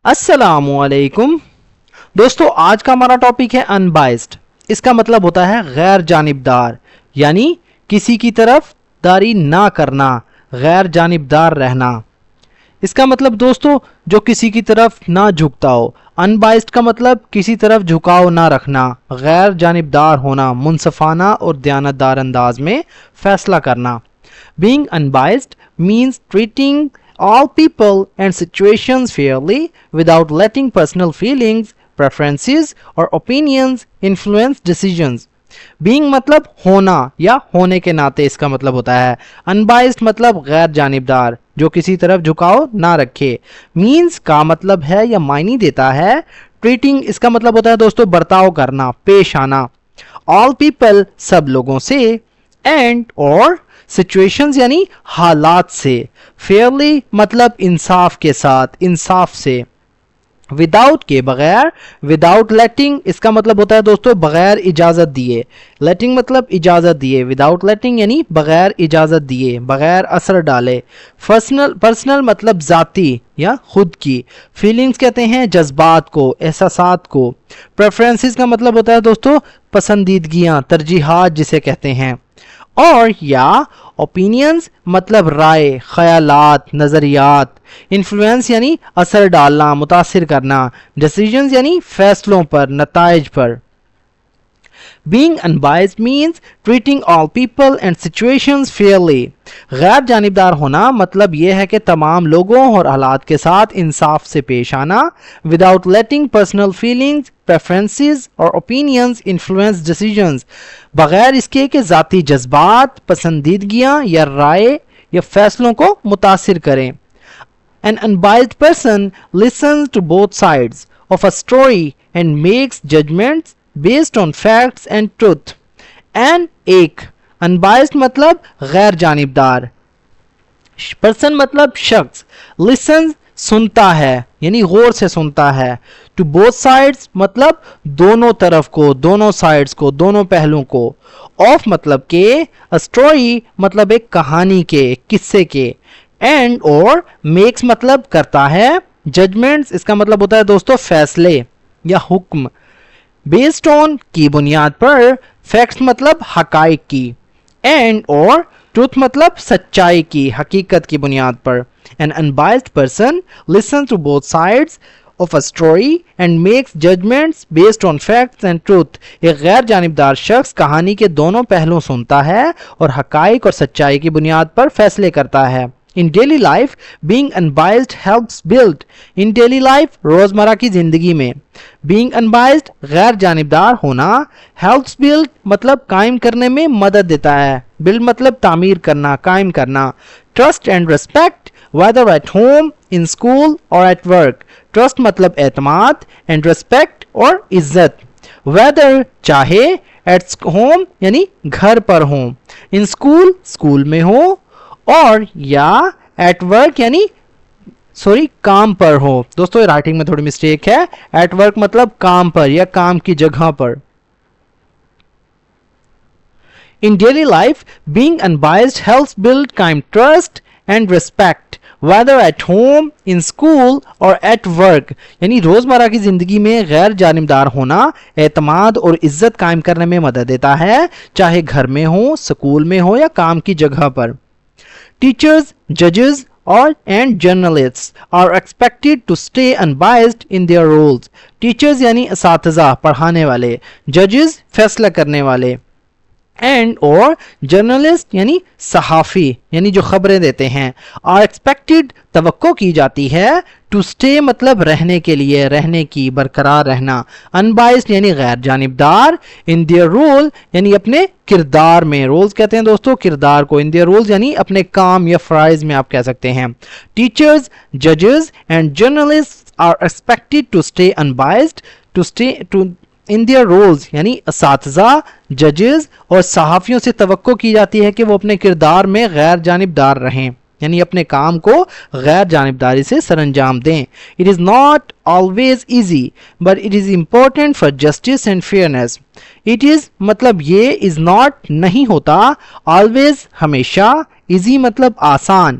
السلام علیکم دوستو، آج کا ہمارا ٹاپک ہے انبائسڈ. اس کا مطلب ہوتا ہے غیر جانبدار، یعنی کسی کی طرف داری نہ کرنا، غیر جانبدار رہنا. اس کا مطلب دوستو جو کسی کی طرف نہ جھکتا ہو. انبائسڈ کا مطلب کسی طرف جھکاؤ نہ رکھنا، غیر جانبدار ہونا، منصفانہ اور دیانتدار انداز میں فیصلہ کرنا. Being unbiased means treating all people and situations fairly without letting personal feelings, preferences or opinions influence decisions. Being مطلب ہونا یا ہونے کے ناطے اس کا مطلب ہوتا ہے. Unbiased مطلب غیر جانبدار، جو کسی طرف جھکاؤ نہ رکھے. Means کا مطلب ہے یا معنی دیتا ہے. Treating اس کا مطلب ہوتا ہے دوستو برتاؤ کرنا، پیش آنا. All people سب لوگوں سے، and اور سچویشنز یعنی حالات سے. فیئرلی مطلب انصاف کے ساتھ، انصاف سے. وداؤٹ کے بغیر. وداؤٹ لیٹنگ اس کا مطلب ہوتا ہے دوستو بغیر اجازت دیے. لیٹنگ مطلب اجازت دیے. وداؤٹ لیٹنگ یعنی بغیر اجازت دیے، بغیر اثر ڈالے. پرسنل مطلب ذاتی یا خود کی. فیلنگز کہتے ہیں جذبات کو، احساسات کو. پریفرنسز کا مطلب ہوتا ہے دوستو پسندیدگیاں، ترجیحات جسے کہتے ہیں. اور یا اوپینینز مطلب رائے، خیالات، نظریات. انفلوئنس یعنی اثر ڈالنا، متاثر کرنا. ڈیسیژنز یعنی فیصلوں پر، نتائج پر. Being unbiased means treating all people and situations fairly. غیر جانبدار ہونا مطلب یہ ہے کہ تمام لوگوں اور حالات کے ساتھ انصاف سے پیش آنا. Without letting personal feelings, preferences or opinions influence decisions. بغیر اس کے کہ ذاتی جذبات، پسندیدگیاں یا رائے یا فیصلوں کو متاثر کریں. An unbiased person listens to both sides of a story and makes judgments based on facts and truth. And ایک unbiased مطلب غیر جانبدار. person مطلب شخص. listens سنتا ہے یعنی غور سے سنتا ہے. to both sides مطلب دونوں طرف کو، دونوں سائڈز کو، دونوں پہلوں کو. of مطلب کہ. a story مطلب ایک کہانی کے، ایک قصے کے. and اور makes مطلب کرتا ہے. judgments اس کا مطلب ہوتا ہے دوستو فیصلے یا حکم. based on کی بنیاد پر. facts مطلب حقائق کی. and اور truth مطلب سچائی کی، حقیقت کی بنیاد پر. An unbiased person listens to both sides of a story and makes judgments based on facts and truth. ایک غیر جانبدار شخص کہانی کے دونوں پہلوں سنتا ہے اور حقائق اور سچائی کی بنیاد پر فیصلے کرتا ہے. In daily life, being unbiased helps build. In daily life, روزمرہ کی زندگی میں. Being unbiased غیر جانبدار ہونا. helps build مطلب قائم کرنے میں مدد دیتا ہے. build مطلب تعمیر کرنا، قائم کرنا. Trust and respect, whether at home, in school or at work. Trust مطلب اعتماد and respect اور عزت. whether چاہے, at home یعنی گھر پر ہوں, in school اسکول میں ہو, اور یا ایٹ ورک یعنی کام پر ہو. دوستو رائٹنگ میں تھوڑی مسٹیک ہے. ایٹ ورک مطلب کام پر یا کام کی جگہ پر. In daily life, being unbiased helps build kind trust and respect, whether at home, in school or at work. یعنی روزمرہ کی زندگی میں غیر جانبدار ہونا اعتماد اور عزت قائم کرنے میں مدد دیتا ہے، چاہے گھر میں ہو، سکول میں ہو یا کام کی جگہ پر. Teachers, judges, and journalists are expected to stay unbiased in their roles. Teachers یعنی اساتذہ، پڑھانے والے. Judges فیصلہ کرنے والے. and اور journalist یعنی صحافی، یعنی جو خبریں دیتے ہیں. are expected توقع کی جاتی ہے. to stay مطلب رہنے کے لیے، رہنے کی، برقرار رہنا. unbiased یعنی غیر جانبدار. in their role یعنی اپنے کردار میں. roles کہتے ہیں دوستو کردار کو. in their roles یعنی اپنے کام یا فرائض میں آپ کہہ سکتے ہیں. teachers, judges and journalists are expected to stay unbiased. in their roles یعنی اساتذہ، ججز اور صحافیوں سے توقع کی جاتی ہے کہ وہ اپنے کردار میں غیر جانبدار رہیں، یعنی اپنے کام کو غیر جانبداری سے سر انجام دیں. It is not always easy, but it is important for justice and fairness. It is مطلب یہ is not نہیں ہوتا. always ہمیشہ. easy مطلب آسان.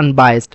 unbiased,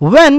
when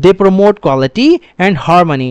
they promote quality and harmony।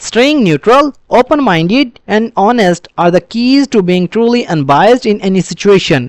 Staying neutral, open-minded and honest are the keys to being truly unbiased in any situation।